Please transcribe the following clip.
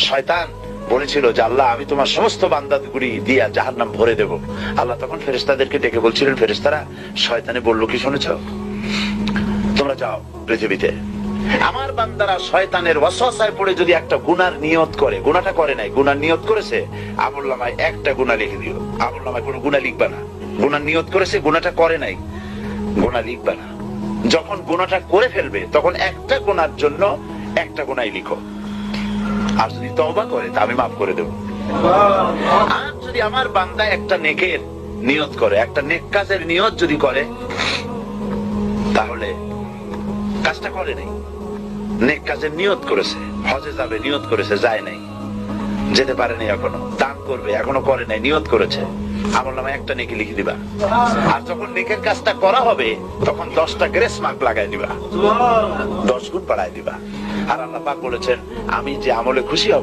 শয়তান বলেছিল যে আল্লাহ আমি তোমার সমস্ত বান্দাগুলি দিয়া জাহান্নাম ভরে দেব। আল্লাহ তখন ফেরেশতাদেরকে ডেকে বলছিলেন, ফেরেশতারা শয়তানে বলল কি শুনেছ? তোমরা যাও পৃথিবীতে, আমার বান্দারা শয়তানের ওয়াসওয়াসায় পড়ে যদি একটা গুনার নিয়ত করে, গুনাহটা করে নাই, গুনার নিয়ত করেছে, আমলনামায় একটা গুনাহ লিখে দিও। আমলনামায় কোনো গুনাহ লিখবা না। গুনার নিয়ত করেছে, গুনাহটা করে নাই, গুনাহ লিখবা না। যখন গুনাহটা করে ফেলবে তখন একটা গুনার জন্য একটা গুনাহই লিখো। আর যদি তওবা করে তা আমি মাফ করে দেব। আর যদি আমার বান্দা একটা নেকের নিয়ত করে, একটা নেক কাজের নিয়ত যদি করে, তাহলে কাজটা করে নাই, নেক কাজের নিয়ত করেছে, হজে যাবে নিয়ত করেছে, যায় নাই, যেতে পারেনি, এখনো দান করবে এখনো করে নাই, নিয়ত করেছে, আমলনামায় একটা নেকি লিখে দিবা। আর যখন নেকের কাজটা করা হবে তখন 10টা গ্রেস মার্ক লাগাই দিবা, 10 গুণ বাড়ায় দিবা। আর আল্লাহ পাক বলেছেন, আমি যে আমলে খুশি হব